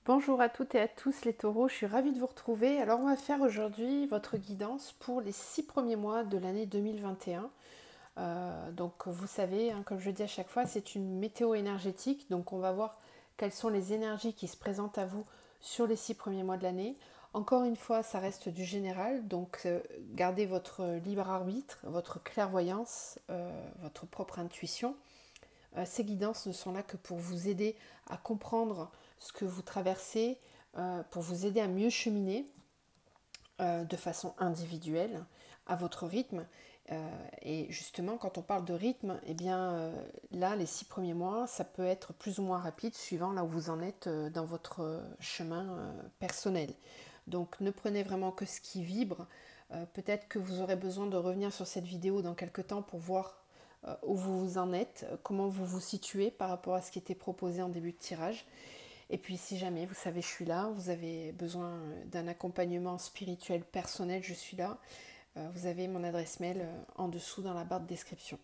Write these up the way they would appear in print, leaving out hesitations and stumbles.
Bonjour à toutes et à tous les taureaux, je suis ravie de vous retrouver. Alors on va faire aujourd'hui votre guidance pour les 6 premiers mois de l'année 2021. Donc vous savez, comme je dis à chaque fois, c'est une météo énergétique. Donc on va voir quelles sont les énergies qui se présentent à vous sur les 6 premiers mois de l'année. Encore une fois, ça reste du général, donc gardez votre libre arbitre, votre clairvoyance, votre propre intuition. Ces guidances ne sont là que pour vous aider à comprendre ce que vous traversez, pour vous aider à mieux cheminer de façon individuelle, à votre rythme. Et justement, quand on parle de rythme, eh bien, là, les 6 premiers mois, ça peut être plus ou moins rapide suivant là où vous en êtes dans votre chemin personnel. Donc, ne prenez vraiment que ce qui vibre. Peut-être que vous aurez besoin de revenir sur cette vidéo dans quelques temps pour voir où vous en êtes, comment vous vous situez par rapport à ce qui était proposé en début de tirage. Et puis si jamais, vous savez, je suis là, vous avez besoin d'un accompagnement spirituel personnel, je suis là. Vous avez mon adresse mail en dessous dans la barre de description.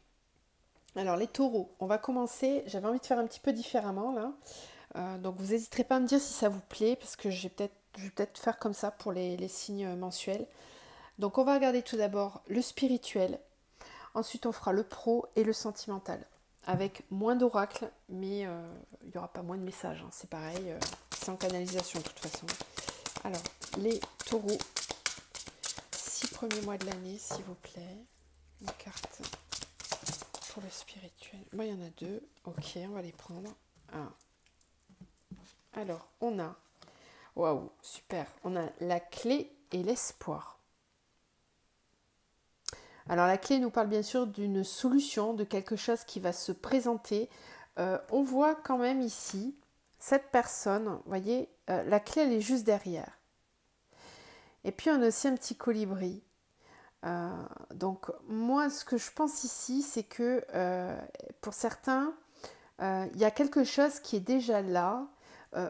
Alors les taureaux, on va commencer, j'avais envie de faire un petit peu différemment là. Donc vous n'hésiterez pas à me dire si ça vous plaît, parce que je vais peut-être faire comme ça pour les signes mensuels. Donc on va regarder tout d'abord le spirituel. Ensuite, on fera le pro et le sentimental. Avec moins d'oracles, mais il n'y aura pas moins de messages. Hein. C'est pareil, c'est en canalisation de toute façon. Alors, les taureaux, 6 premiers mois de l'année, s'il vous plaît. Une carte pour le spirituel. Moi, il y en a deux. Ok, on va les prendre. Ah. Alors, on a... Waouh, super. On a la clé et l'espoir. Alors la clé nous parle bien sûr d'une solution, de quelque chose qui va se présenter. On voit quand même ici cette personne, vous voyez, la clé elle est juste derrière. Et puis on a aussi un petit colibri. Donc moi ce que je pense ici c'est que pour certains, il y a quelque chose qui est déjà là.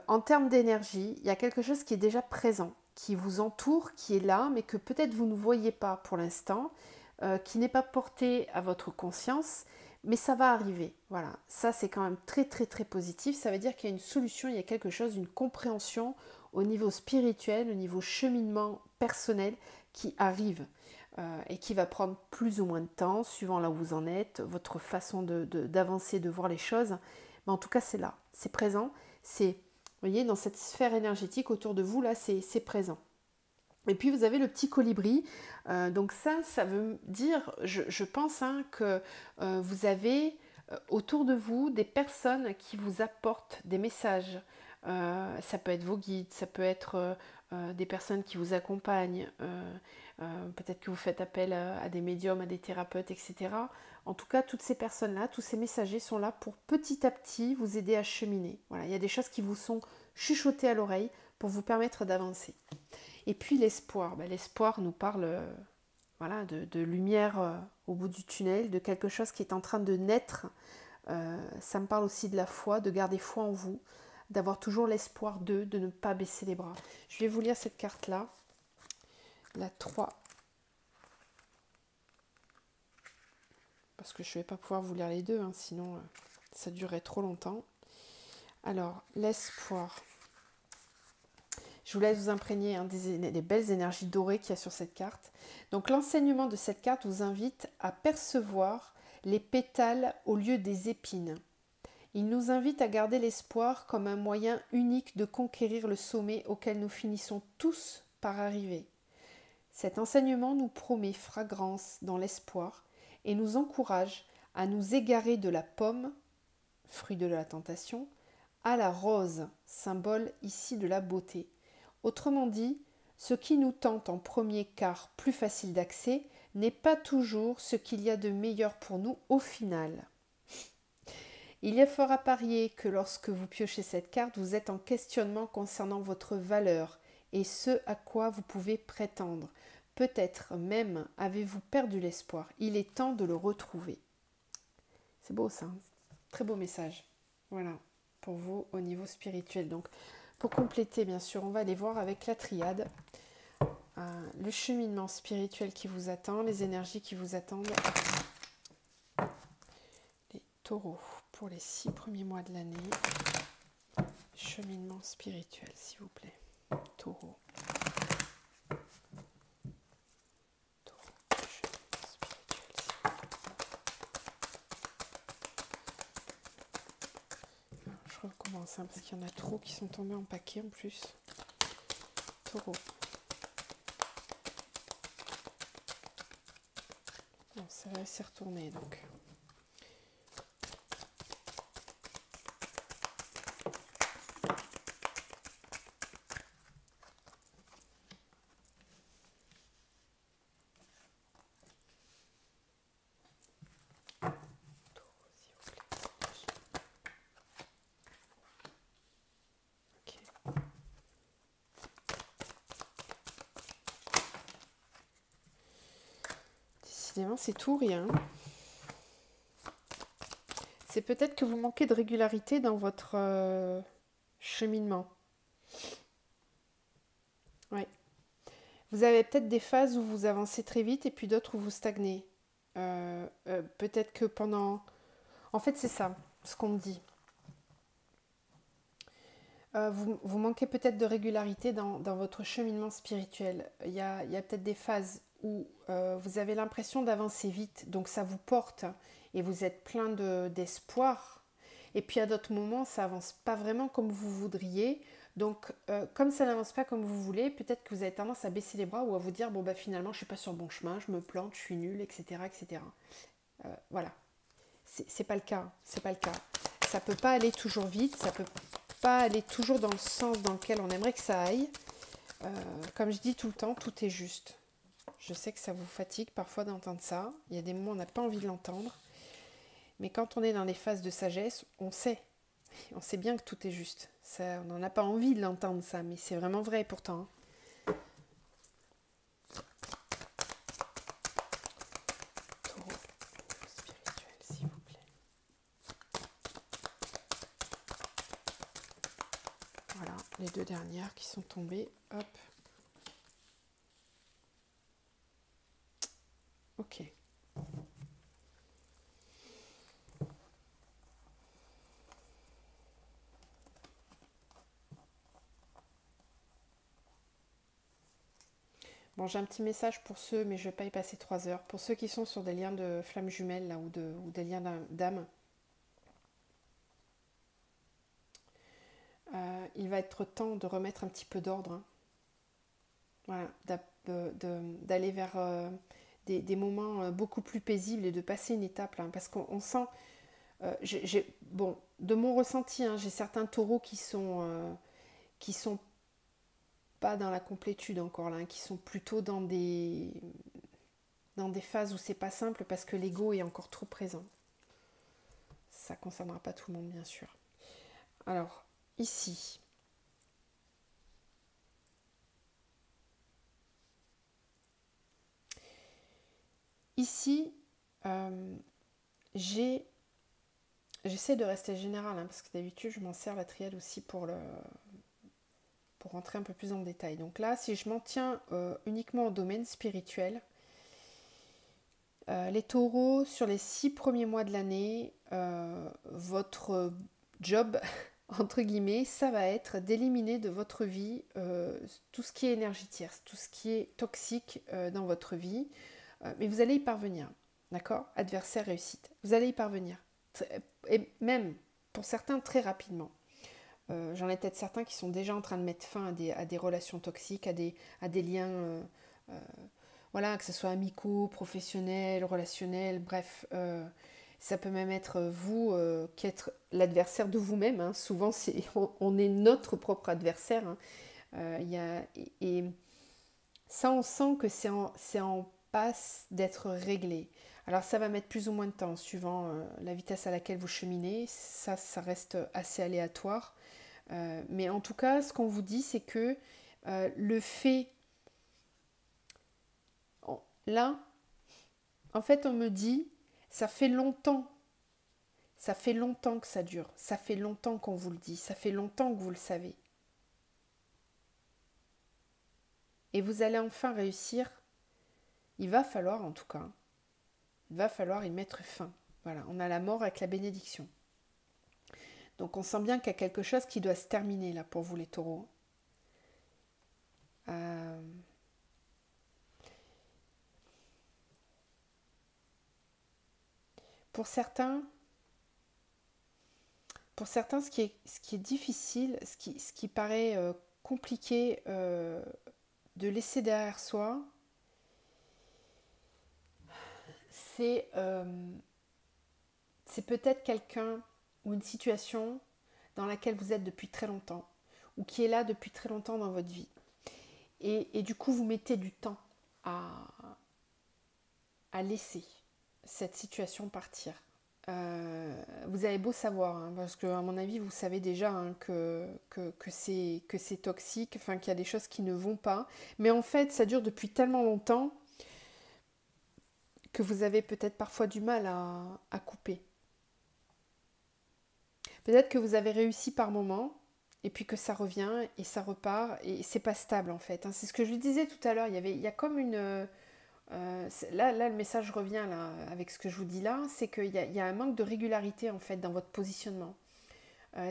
En termes d'énergie, il y a quelque chose qui est déjà présent, qui vous entoure, qui est là, mais que peut-être vous ne voyez pas pour l'instant. Qui n'est pas porté à votre conscience, mais ça va arriver. Voilà, ça c'est quand même très très très positif. Ça veut dire qu'il y a une solution, il y a quelque chose, une compréhension au niveau spirituel, au niveau cheminement personnel qui arrive et qui va prendre plus ou moins de temps, suivant là où vous en êtes, votre façon d'avancer, de voir les choses. Mais en tout cas, c'est là, c'est présent. C'est, vous voyez, dans cette sphère énergétique autour de vous, là, c'est présent. Et puis vous avez le petit colibri, donc ça veut dire, je pense hein, que vous avez autour de vous des personnes qui vous apportent des messages. Ça peut être vos guides, ça peut être des personnes qui vous accompagnent, peut-être que vous faites appel à des médiums, à des thérapeutes, etc. En tout cas, toutes ces personnes-là, tous ces messagers sont là pour petit à petit vous aider à cheminer. Voilà, il y a des choses qui vous sont chuchotées à l'oreille pour vous permettre d'avancer. Et puis l'espoir, l'espoir nous parle voilà, de lumière au bout du tunnel, de quelque chose qui est en train de naître. Ça me parle aussi de la foi, de garder foi en vous, d'avoir toujours l'espoir de ne pas baisser les bras. Je vais vous lire cette carte-là, la 3, parce que je ne vais pas pouvoir vous lire les deux, hein, sinon ça durerait trop longtemps. Alors, l'espoir. Je vous laisse vous imprégner des belles énergies dorées qu'il y a sur cette carte. Donc l'enseignement de cette carte vous invite à percevoir les pétales au lieu des épines. Il nous invite à garder l'espoir comme un moyen unique de conquérir le sommet auquel nous finissons tous par arriver. Cet enseignement nous promet fragrance dans l'espoir et nous encourage à nous égarer de la pomme, fruit de la tentation, à la rose, symbole ici de la beauté. Autrement dit, ce qui nous tente en premier car plus facile d'accès n'est pas toujours ce qu'il y a de meilleur pour nous au final. Il y a fort à parier que lorsque vous piochez cette carte, vous êtes en questionnement concernant votre valeur et ce à quoi vous pouvez prétendre. Peut-être même avez-vous perdu l'espoir. Il est temps de le retrouver. C'est beau ça, hein. Très beau message. Voilà, pour vous au niveau spirituel. Donc, pour compléter, bien sûr, on va aller voir avec la triade le cheminement spirituel qui vous attend, les énergies qui vous attendent. Les taureaux pour les 6 premiers mois de l'année. cheminement spirituel, s'il vous plaît. Taureau. Je recommence hein, parce qu'il y en a trop qui sont tombés en paquet en plus. Taureau. Bon, ça va s'y retourner donc. Décidément, c'est tout rien. C'est peut-être que vous manquez de régularité dans votre cheminement. Ouais. Vous avez peut-être des phases où vous avancez très vite et puis d'autres où vous stagnez. Peut-être que pendant... En fait, c'est ça, ce qu'on me dit. Vous manquez peut-être de régularité dans votre cheminement spirituel. Il y a peut-être des phases où vous avez l'impression d'avancer vite, donc ça vous porte et vous êtes plein d'espoir. Et puis à d'autres moments, ça avance pas vraiment comme vous voudriez. Donc comme ça n'avance pas comme vous voulez, peut-être que vous avez tendance à baisser les bras ou à vous dire bon bah finalement je suis pas sur le bon chemin, je me plante, je suis nulle, etc. etc. Voilà. C'est pas le cas. C'est pas le cas. Ça peut pas aller toujours vite, ça peut pas aller toujours dans le sens dans lequel on aimerait que ça aille. Comme je dis tout le temps, tout est juste. Je sais que ça vous fatigue parfois d'entendre ça. Il y a des moments où on n'a pas envie de l'entendre. Mais quand on est dans les phases de sagesse, on sait. On sait bien que tout est juste. Ça, on n'en a pas envie de l'entendre ça, mais c'est vraiment vrai pourtant. Taureau spirituel, s'il vous plaît. Voilà, les deux dernières qui sont tombées. Hop. Ok. Bon, j'ai un petit message pour ceux, mais je ne vais pas y passer 3 heures. Pour ceux qui sont sur des liens de flammes jumelles là, ou des liens d'âme, il va être temps de remettre un petit peu d'ordre. Hein. Voilà, d'aller vers des moments beaucoup plus paisibles et de passer une étape. Là, parce qu'on sent... bon, de mon ressenti, hein, j'ai certains taureaux qui sont pas dans la complétude encore, là, hein, qui sont plutôt dans des phases où c'est pas simple parce que l'ego est encore trop présent. Ça ne concernera pas tout le monde, bien sûr. Alors, ici. Ici, j'essaie de rester général, hein, parce que d'habitude, je m'en sers la triade aussi pour rentrer un peu plus dans le détail. Donc là, si je m'en tiens uniquement au domaine spirituel, les taureaux, sur les 6 premiers mois de l'année, votre job, entre guillemets, ça va être d'éliminer de votre vie tout ce qui est énergie tierce, tout ce qui est toxique dans votre vie. Mais vous allez y parvenir, d'accord? Adversaire réussite. Vous allez y parvenir. Et même, pour certains, très rapidement. J'en ai peut-être certains qui sont déjà en train de mettre fin à des relations toxiques, à des liens... voilà, que ce soit amicaux, professionnels, relationnels, bref, ça peut même être vous qui êtes l'adversaire de vous-même. Hein. Souvent, on est notre propre adversaire. Hein. Et ça, on sent que c'est en passe d'être réglé. Alors, ça va mettre plus ou moins de temps, suivant la vitesse à laquelle vous cheminez. Ça reste assez aléatoire. Mais en tout cas, ce qu'on vous dit, c'est que le fait... Là, en fait, on me dit, ça fait longtemps que ça dure, ça fait longtemps qu'on vous le dit, ça fait longtemps que vous le savez. Et vous allez enfin réussir, il va falloir en tout cas, il va falloir y mettre fin. Voilà, on a la mort avec la bénédiction. Donc on sent bien qu'il y a quelque chose qui doit se terminer là pour vous les taureaux. Pour certains, ce qui est difficile, ce qui paraît compliqué de laisser derrière soi, c'est peut-être quelqu'un ou une situation dans laquelle vous êtes depuis très longtemps ou qui est là depuis très longtemps dans votre vie. Et du coup, vous mettez du temps à laisser cette situation partir. Vous avez beau savoir, hein, parce que à mon avis, vous savez déjà hein, que c'est toxique, enfin qu'il y a des choses qui ne vont pas. Mais en fait, ça dure depuis tellement longtemps que vous avez peut-être parfois du mal à couper. Peut-être que vous avez réussi par moment, et puis que ça revient, et ça repart, et c'est pas stable en fait. Hein. C'est ce que je lui disais tout à l'heure, il y a comme une... là, le message revient là, avec ce que je vous dis là, c'est qu'il y a un manque de régularité en fait dans votre positionnement.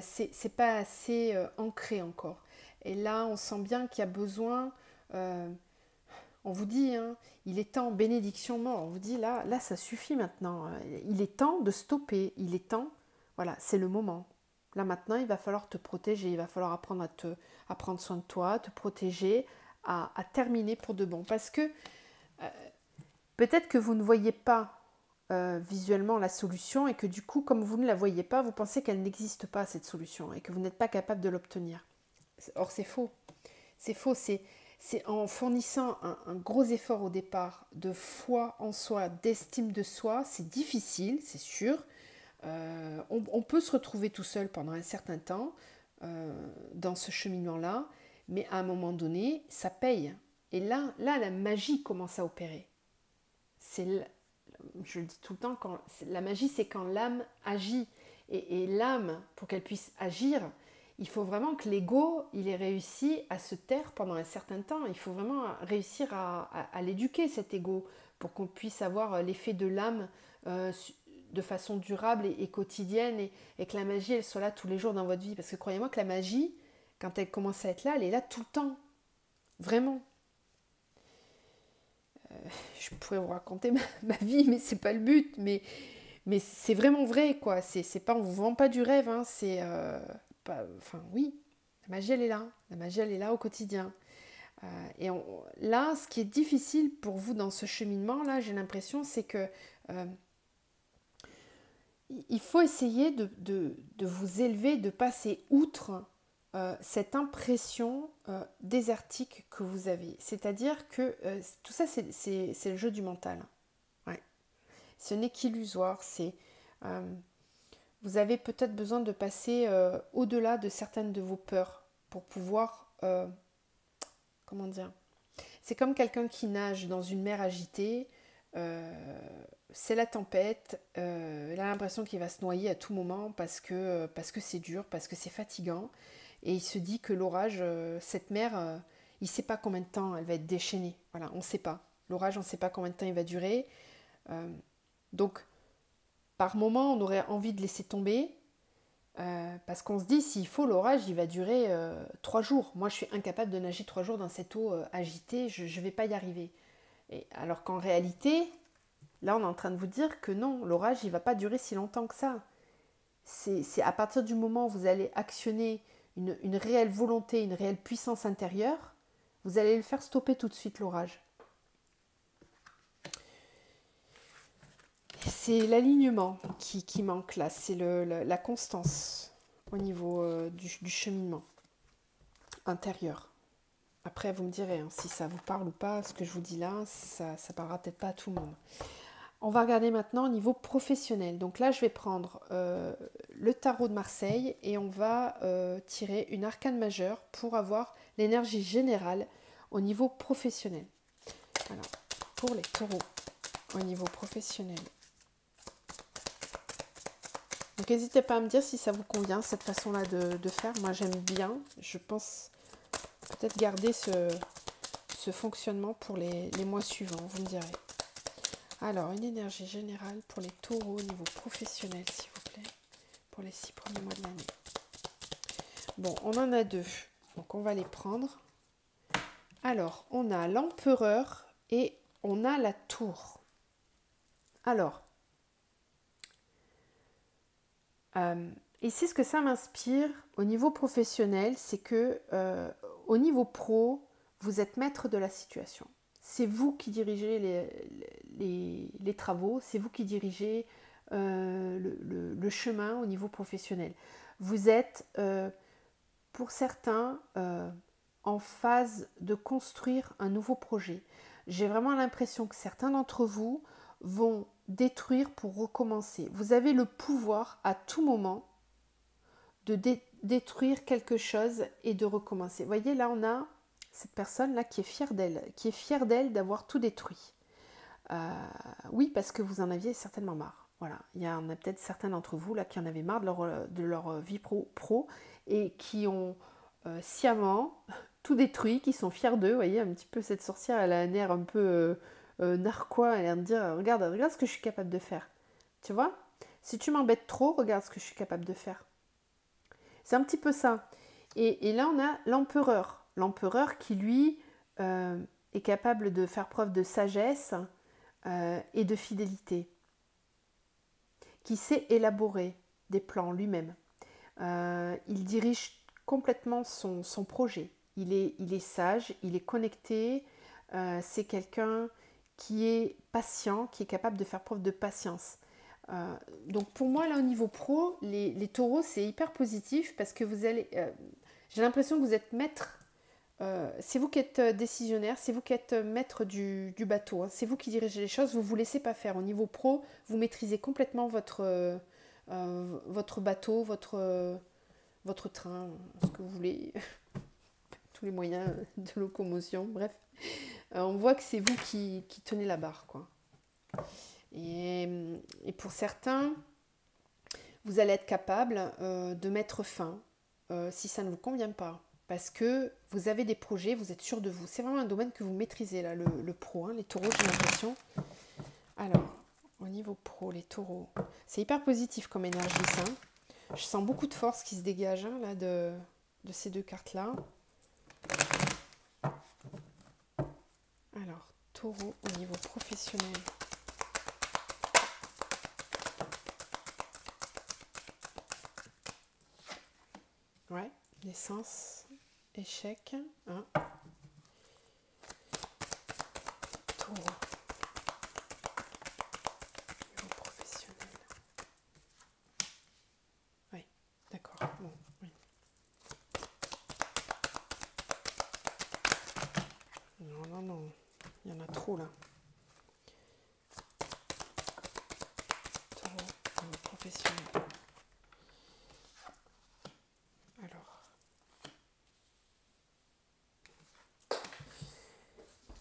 C'est pas assez ancré encore. Et là, on sent bien qu'il y a besoin... on vous dit, hein, il est temps, bénédiction mort. On vous dit, là, ça suffit maintenant. Il est temps de stopper. Il est temps, voilà, c'est le moment. Là maintenant, il va falloir te protéger. Il va falloir apprendre à prendre soin de toi, te protéger, à terminer pour de bon. Parce que peut-être que vous ne voyez pas visuellement la solution et que du coup, comme vous ne la voyez pas, vous pensez qu'elle n'existe pas, cette solution, et que vous n'êtes pas capable de l'obtenir. Or, c'est faux. C'est faux, c'est en fournissant un gros effort au départ de foi en soi, d'estime de soi, c'est difficile, c'est sûr. On peut se retrouver tout seul pendant un certain temps dans ce cheminement-là, mais à un moment donné, ça paye. Et là, la magie commence à opérer. Je le dis tout le temps, la magie, c'est quand l'âme agit. Et l'âme, pour qu'elle puisse agir, il faut vraiment que l'ego, il ait réussi à se taire pendant un certain temps. Il faut vraiment réussir à l'éduquer, cet ego, pour qu'on puisse avoir l'effet de l'âme de façon durable et quotidienne, et que la magie, elle soit là tous les jours dans votre vie. Parce que croyez-moi que la magie, quand elle commence à être là, elle est là tout le temps. Vraiment. Je pourrais vous raconter ma vie, mais c'est pas le but. Mais c'est vraiment vrai, quoi. C'est pas, on vous vend pas du rêve, hein. Enfin, oui, la magie, elle est là. La magie, elle est là au quotidien. Là, ce qui est difficile pour vous dans ce cheminement, là, j'ai l'impression, c'est que il faut essayer de vous élever, de passer outre cette impression désertique que vous avez. C'est-à-dire que tout ça, c'est le jeu du mental. Ouais. Ce n'est qu'illusoire. Vous avez peut-être besoin de passer au-delà de certaines de vos peurs pour pouvoir... comment dire ? C'est comme quelqu'un qui nage dans une mer agitée. C'est la tempête. Il a l'impression qu'il va se noyer à tout moment parce que c'est dur, parce que c'est fatigant. Et il se dit que l'orage, cette mer, il ne sait pas combien de temps elle va être déchaînée. Voilà, on ne sait pas. L'orage, on ne sait pas combien de temps il va durer. Donc, par moment, on aurait envie de laisser tomber. Parce qu'on se dit, s'il faut, l'orage, il va durer 3 jours. Moi, je suis incapable de nager 3 jours dans cette eau agitée. Je ne vais pas y arriver. Alors qu'en réalité, là, on est en train de vous dire que non, l'orage, il ne va pas durer si longtemps que ça. C'est à partir du moment où vous allez actionner une réelle volonté, une réelle puissance intérieure, vous allez le faire stopper tout de suite, l'orage. C'est l'alignement qui manque là, c'est la constance au niveau du cheminement intérieur. Après, vous me direz hein, si ça vous parle ou pas, ce que je vous dis là, ça parlera peut-être pas à tout le monde. On va regarder maintenant au niveau professionnel. Donc là, je vais prendre le tarot de Marseille et on va tirer une arcane majeure pour avoir l'énergie générale au niveau professionnel. Alors, pour les taureaux au niveau professionnel. Donc n'hésitez pas à me dire si ça vous convient, cette façon-là de faire. Moi, j'aime bien. Je pense peut-être garder ce fonctionnement pour les mois suivants, vous me direz. Alors, une énergie générale pour les taureaux au niveau professionnel, s'il vous plaît, pour les 6 premiers mois de l'année. Bon, on en a deux. Donc, on va les prendre. Alors, on a l'empereur et on a la tour. Alors, ici, ce que ça m'inspire au niveau professionnel, c'est que au niveau pro, vous êtes maître de la situation. C'est vous qui dirigez les travaux, c'est vous qui dirigez le chemin au niveau professionnel. Vous êtes, pour certains, en phase de construire un nouveau projet. J'ai vraiment l'impression que certains d'entre vous vont détruire pour recommencer. Vous avez le pouvoir à tout moment de détruire quelque chose et de recommencer. Vous voyez, là, on a cette personne-là qui est fière d'elle d'avoir tout détruit. Oui, parce que vous en aviez certainement marre. Voilà, il y en a peut-être certains d'entre vous là qui en avaient marre de leur vie pro et qui ont sciemment tout détruit, qui sont fiers d'eux. Vous voyez, un petit peu cette sorcière, elle a un air un peu narquois, elle a l'air de dire regarde ce que je suis capable de faire. Tu vois, si tu m'embêtes trop, regarde ce que je suis capable de faire. C'est un petit peu ça. Et là, on a l'empereur. L'empereur qui, lui, est capable de faire preuve de sagesse et de fidélité, qui sait élaborer des plans lui-même. Il dirige complètement son projet. Il est sage, il est connecté. C'est quelqu'un qui est patient, qui est capable de faire preuve de patience. Donc pour moi, là, au niveau pro, les taureaux, c'est hyper positif parce que vous allez... j'ai l'impression que vous êtes maître. C'est vous qui êtes décisionnaire, c'est vous qui êtes maître du bateau. Hein. C'est vous qui dirigez les choses, vous ne vous laissez pas faire. Au niveau pro, vous maîtrisez complètement votre bateau, votre train, ce que vous voulez, tous les moyens de locomotion, bref. On voit que c'est vous qui tenez la barre, quoi. Et pour certains, vous allez être capable de mettre fin si ça ne vous convient pas. Parce que vous avez des projets, vous êtes sûr de vous. C'est vraiment un domaine que vous maîtrisez, là, le pro. Hein, les taureaux, j'ai l'impression. Alors, au niveau pro, les taureaux, c'est hyper positif comme énergie, ça. Je sens beaucoup de force qui se dégage hein, là, de ces deux cartes-là. Alors, taureau au niveau professionnel. Ouais, naissance, échec. Hein. Taureau. Niveau professionnel. Ouais, d'accord. Bon, oui. Non. Il y en a trop là. Taureau, niveau professionnel. Alors.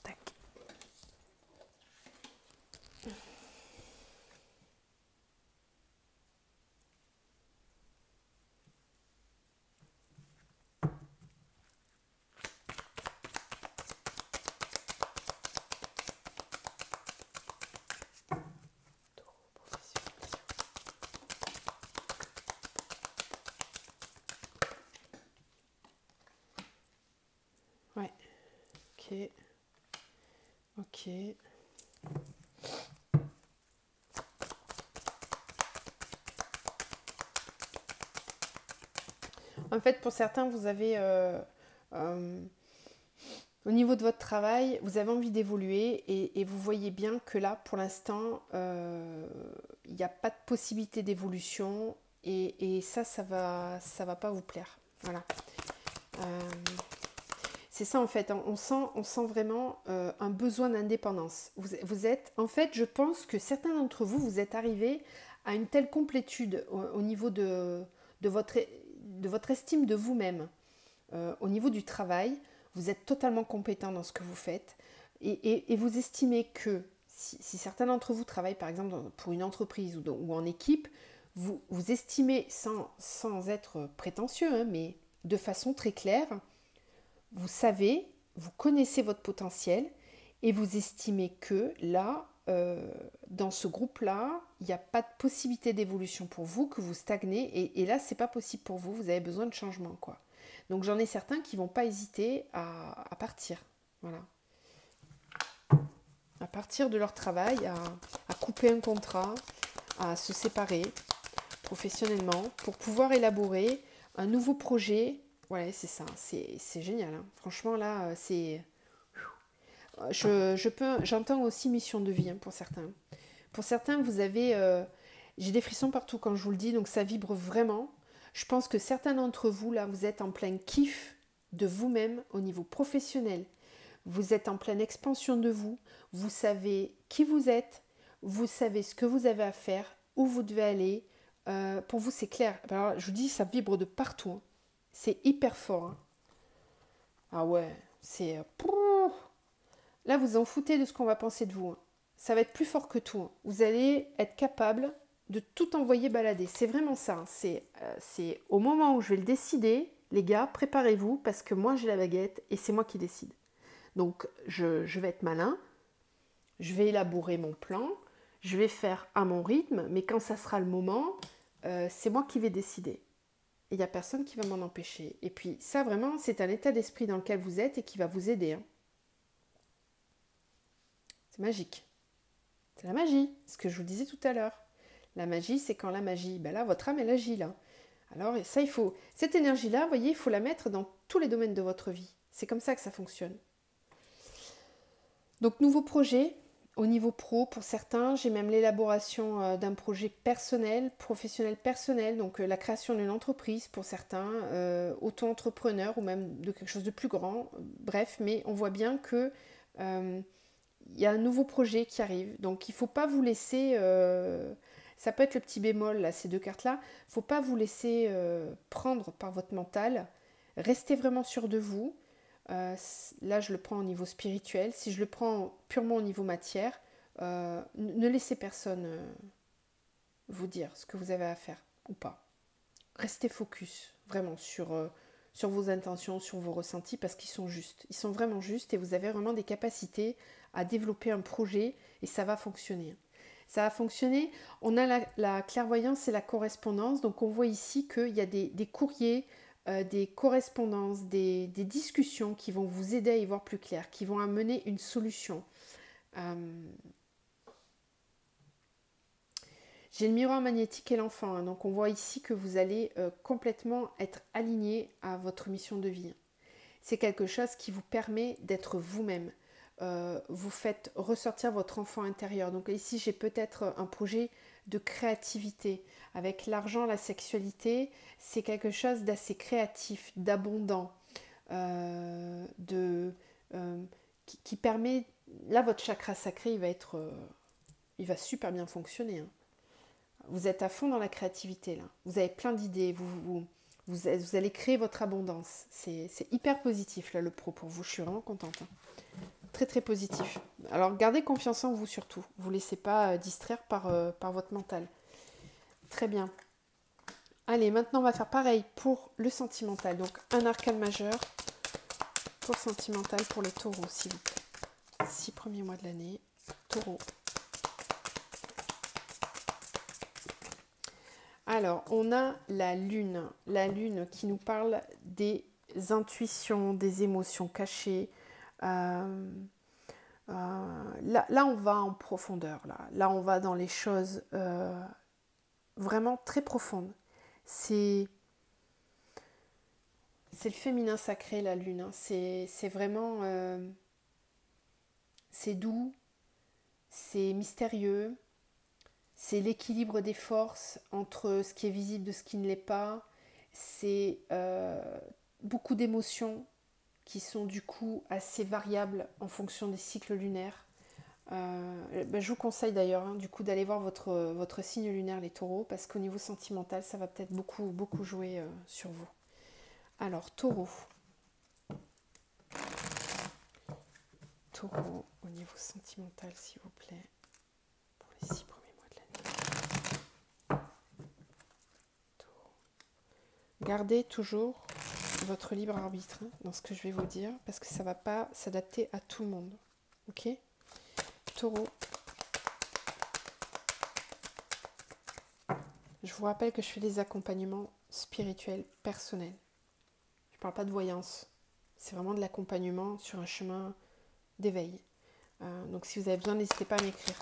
Tac. Ouais. Ok. En fait, pour certains, vous avez, au niveau de votre travail, vous avez envie d'évoluer et vous voyez bien que là, pour l'instant, il n'y a pas de possibilité d'évolution et ça va pas vous plaire. Voilà. C'est ça en fait, on sent vraiment un besoin d'indépendance. Vous êtes, en fait, je pense que certains d'entre vous, vous êtes arrivés à une telle complétude au niveau de votre estime de vous-même, au niveau du travail, vous êtes totalement compétent dans ce que vous faites et vous estimez que si certains d'entre vous travaillent par exemple pour une entreprise ou en équipe, vous estimez, sans être prétentieux, hein, mais de façon très claire, vous savez, vous connaissez votre potentiel et vous estimez que là, dans ce groupe-là, il n'y a pas de possibilité d'évolution pour vous, que vous stagnez et là, c'est pas possible pour vous, vous avez besoin de changement, quoi. Donc j'en ai certains qui ne vont pas hésiter à partir. Voilà. À partir de leur travail, à couper un contrat, à se séparer professionnellement pour pouvoir élaborer un nouveau projet. Ouais, c'est ça, c'est génial. Hein. Franchement, là, c'est... J'entends aussi mission de vie hein, pour certains. Pour certains, vous avez... j'ai des frissons partout quand je vous le dis, donc ça vibre vraiment. Je pense que certains d'entre vous, là, vous êtes en plein kiff de vous-même au niveau professionnel. Vous êtes en pleine expansion de vous. Vous savez qui vous êtes. Vous savez ce que vous avez à faire, où vous devez aller. Pour vous, c'est clair. Alors, je vous dis, ça vibre de partout. Hein. C'est hyper fort. Hein. Ah ouais, c'est... Là, vous en foutez de ce qu'on va penser de vous. Hein. Ça va être plus fort que tout. Hein. Vous allez être capable de tout envoyer balader. C'est vraiment ça. Hein. C'est au moment où je vais le décider, les gars, préparez-vous parce que moi, j'ai la baguette et c'est moi qui décide. Donc, je vais être malin. Je vais élaborer mon plan. Je vais faire à mon rythme. Mais quand ça sera le moment, c'est moi qui vais décider. Et il n'y a personne qui va m'en empêcher. Et puis, ça, vraiment, c'est un état d'esprit dans lequel vous êtes et qui va vous aider. Hein. C'est magique. C'est la magie, ce que je vous disais tout à l'heure. La magie, c'est quand la magie, ben là, votre âme, elle agit là. Alors, ça, il faut... Cette énergie-là, vous voyez, il faut la mettre dans tous les domaines de votre vie. C'est comme ça que ça fonctionne. Donc, nouveau projet, au niveau pro, pour certains, j'ai même l'élaboration d'un projet personnel, professionnel personnel, donc la création d'une entreprise pour certains, auto-entrepreneur ou même de quelque chose de plus grand. Bref, mais on voit bien que... il y a un nouveau projet qui arrive, donc il ne faut pas vous laisser, ça peut être le petit bémol, là, ces deux cartes-là, il ne faut pas vous laisser prendre par votre mental, restez vraiment sûr de vous, là je le prends au niveau spirituel, si je le prends purement au niveau matière, ne laissez personne vous dire ce que vous avez à faire ou pas. Restez focus vraiment sur vos intentions, sur vos ressentis, parce qu'ils sont justes. Ils sont vraiment justes et vous avez vraiment des capacités à développer un projet et ça va fonctionner. Ça va fonctionner. On a la clairvoyance et la correspondance. Donc on voit ici qu'il y a des courriers, des correspondances, des discussions qui vont vous aider à y voir plus clair, qui vont amener une solution. J'ai le miroir magnétique et l'enfant, hein, donc on voit ici que vous allez complètement être aligné à votre mission de vie. C'est quelque chose qui vous permet d'être vous-même. Vous faites ressortir votre enfant intérieur. Donc ici, j'ai peut-être un projet de créativité. Avec l'argent, la sexualité, c'est quelque chose d'assez créatif, d'abondant, qui permet... Là, votre chakra sacré, il va super bien fonctionner. Hein. Vous êtes à fond dans la créativité là. Vous avez plein d'idées. Vous allez créer votre abondance. C'est hyper positif là le pro pour vous. Je suis vraiment contente. Hein. Très très positif. Alors gardez confiance en vous surtout. Ne vous laissez pas distraire par votre mental. Très bien. Allez, maintenant on va faire pareil pour le sentimental. Donc un arcane majeur pour le sentimental pour les taureaux s'il vous plaît. 6 premiers mois de l'année. Taureau. Alors, on a la lune qui nous parle des intuitions, des émotions cachées. Là, on va en profondeur. Là, on va dans les choses vraiment très profondes. C'est le féminin sacré, la lune. Hein. C'est vraiment... c'est doux, c'est mystérieux. C'est l'équilibre des forces entre ce qui est visible de ce qui ne l'est pas. C'est beaucoup d'émotions qui sont du coup assez variables en fonction des cycles lunaires. Je vous conseille d'ailleurs du coup d'aller voir votre signe lunaire les taureaux parce qu'au niveau sentimental ça va peut-être beaucoup jouer sur vous. Alors taureau. Taureau au niveau sentimental s'il vous plaît pour les 6 premiers. Gardez toujours votre libre arbitre dans ce que je vais vous dire parce que ça ne va pas s'adapter à tout le monde. Ok ? Taureau. Je vous rappelle que je fais des accompagnements spirituels personnels. Je ne parle pas de voyance. C'est vraiment de l'accompagnement sur un chemin d'éveil. Donc si vous avez besoin, n'hésitez pas à m'écrire.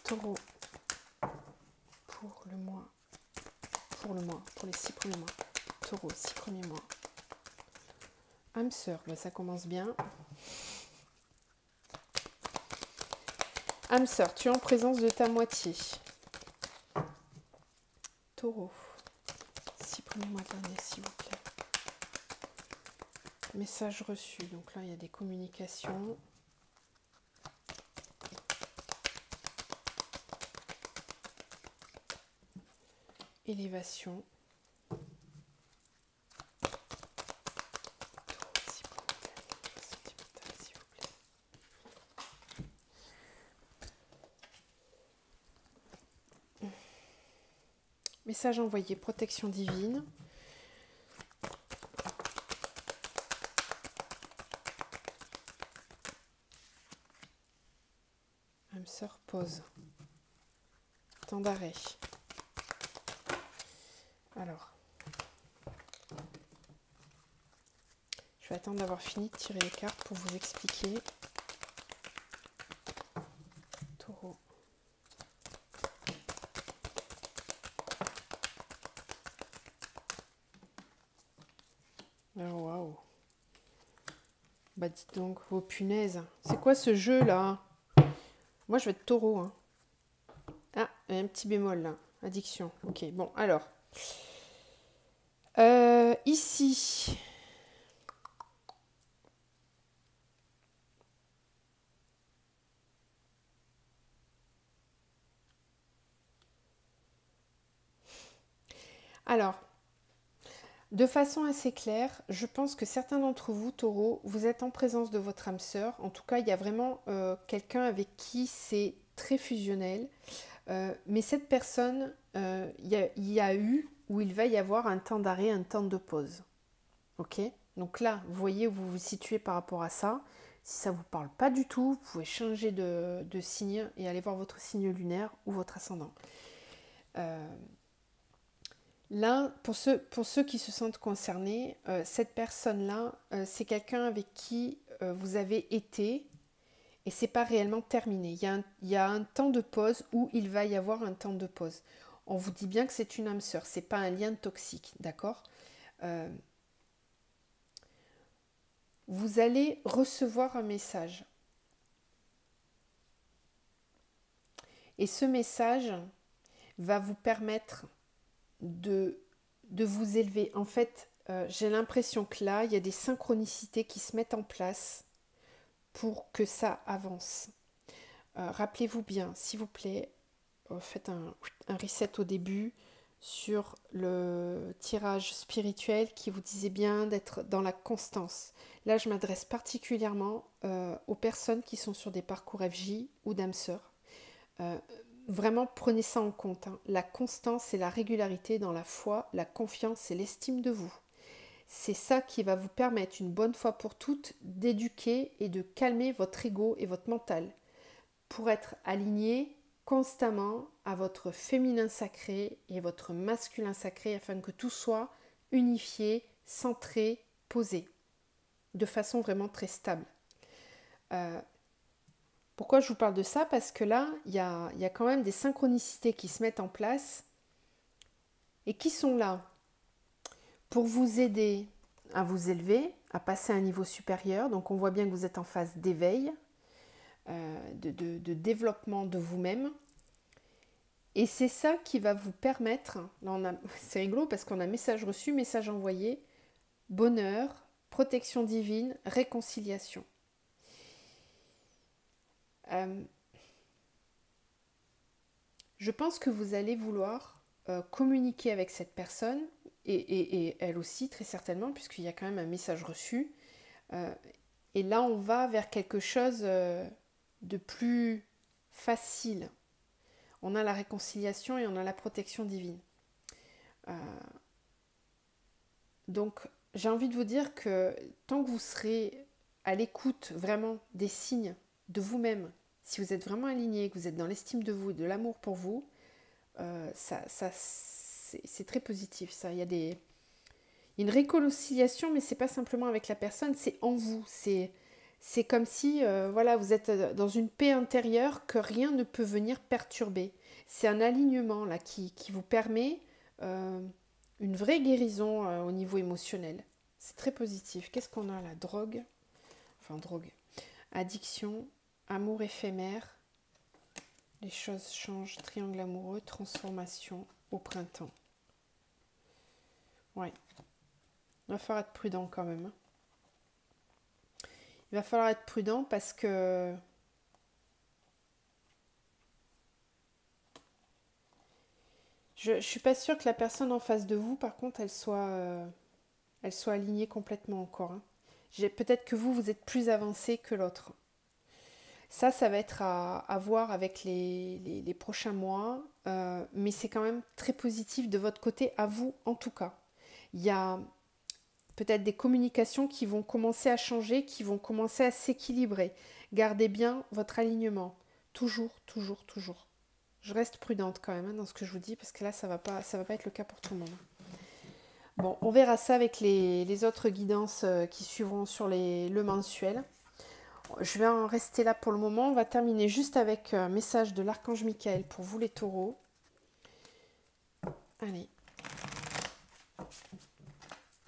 Taureau, pour les 6 premiers mois. Taureau, 6 premiers mois. Âme sœur, ça commence bien. Âme sœur, tu es en présence de ta moitié. Taureau, 6 premiers mois de l'année, s'il vous plaît. Message reçu. Donc là, il y a des communications. Élévation. Message envoyé, protection divine. Âme sœur, pause. Temps d'arrêt. Alors, je vais attendre d'avoir fini de tirer les cartes pour vous expliquer. Taureau. Oh, waouh. Bah dites donc, oh punaise. C'est quoi ce jeu là? Moi je vais être taureau. Hein. Ah, il y a un petit bémol là. Addiction. Ok, bon, alors. Ici. Alors, de façon assez claire, je pense que certains d'entre vous, taureaux, vous êtes en présence de votre âme sœur. En tout cas, il y a vraiment quelqu'un avec qui c'est très fusionnel. Mais cette personne, il y a eu ou il va y avoir un temps d'arrêt, un temps de pause. Ok? Donc là, vous voyez où vous vous situez par rapport à ça. Si ça ne vous parle pas du tout, vous pouvez changer de signe et aller voir votre signe lunaire ou votre ascendant. Là, pour ceux qui se sentent concernés, cette personne-là, c'est quelqu'un avec qui vous avez été et c'est pas réellement terminé. Il y a un temps de pause où il va y avoir un temps de pause. On vous dit bien que c'est une âme sœur, c'est pas un lien toxique, d'accord? Vous allez recevoir un message. Et ce message va vous permettre de vous élever. En fait, j'ai l'impression que là, il y a des synchronicités qui se mettent en place pour que ça avance. Rappelez-vous bien, s'il vous plaît, faites un reset au début sur le tirage spirituel qui vous disait bien d'être dans la constance. Là, je m'adresse particulièrement aux personnes qui sont sur des parcours FJ ou d'âme sœur. Vraiment, prenez ça en compte. Hein. La constance et la régularité dans la foi, la confiance et l'estime de vous. C'est ça qui va vous permettre, une bonne fois pour toutes, d'éduquer et de calmer votre ego et votre mental pour être aligné constamment à votre féminin sacré et votre masculin sacré afin que tout soit unifié, centré, posé, de façon vraiment très stable. Pourquoi je vous parle de ça? Parce que là, il y a quand même des synchronicités qui se mettent en place et qui sont là pour vous aider à vous élever, à passer à un niveau supérieur. Donc on voit bien que vous êtes en phase d'éveil, de développement de vous-même. Et c'est ça qui va vous permettre, là c'est rigolo parce qu'on a message reçu, message envoyé, bonheur, protection divine, réconciliation. Je pense que vous allez vouloir communiquer avec cette personne et elle aussi très certainement puisqu'il y a quand même un message reçu. Et là on va vers quelque chose de plus facile. On a la réconciliation et on a la protection divine. Donc j'ai envie de vous dire que tant que vous serez à l'écoute vraiment des signes de vous-même, si vous êtes vraiment aligné, que vous êtes dans l'estime de vous et de l'amour pour vous, c'est très positif. Ça. Il y a une réconciliation, mais c'est pas simplement avec la personne, c'est en vous. C'est comme si voilà, vous êtes dans une paix intérieure que rien ne peut venir perturber. C'est un alignement là qui vous permet une vraie guérison au niveau émotionnel. C'est très positif. Qu'est-ce qu'on a là? Drogue, enfin drogue, addiction, amour éphémère, les choses changent, triangle amoureux, transformation au printemps. Ouais, il va falloir être prudent quand même, hein. Il va falloir être prudent parce que je ne suis pas sûre que la personne en face de vous, par contre, elle soit alignée complètement encore, hein. Peut-être que vous êtes plus avancé que l'autre. Ça va être à voir avec les prochains mois, mais c'est quand même très positif de votre côté, à vous en tout cas. Il y a peut-être des communications qui vont commencer à changer, qui vont commencer à s'équilibrer. Gardez bien votre alignement. Toujours, toujours, toujours. Je reste prudente quand même hein, dans ce que je vous dis, parce que là, ça va pas être le cas pour tout le monde. Bon, on verra ça avec les autres guidances qui suivront sur le mensuel. Je vais en rester là pour le moment. On va terminer juste avec un message de l'archange Michael pour vous les taureaux. Allez.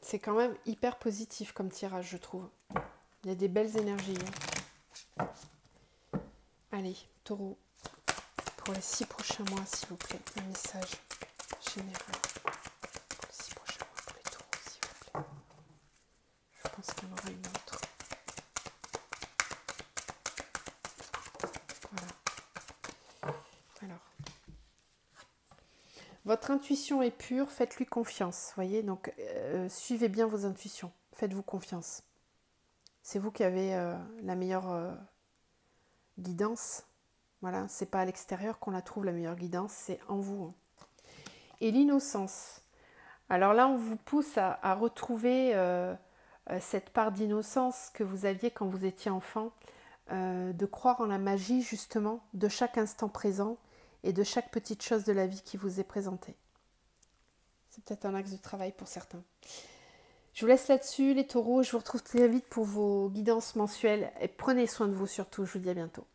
C'est quand même hyper positif comme tirage, je trouve. Il y a des belles énergies. Allez, taureau, pour les 6 prochains mois, s'il vous plaît, un message général. Pour les 6 prochains mois, pour les taureaux, s'il vous plaît. Je pense qu'il y en aura une autre. Voilà. Alors. Votre intuition est pure, faites-lui confiance, voyez, donc suivez bien vos intuitions, faites-vous confiance. C'est vous qui avez la meilleure guidance, voilà, c'est pas à l'extérieur qu'on la trouve la meilleure guidance, c'est en vous. Hein. Et l'innocence, alors là on vous pousse à retrouver cette part d'innocence que vous aviez quand vous étiez enfant, de croire en la magie justement de chaque instant présent, et de chaque petite chose de la vie qui vous est présentée. C'est peut-être un axe de travail pour certains. Je vous laisse là-dessus, les taureaux. Je vous retrouve très vite pour vos guidances mensuelles. Et prenez soin de vous surtout. Je vous dis à bientôt.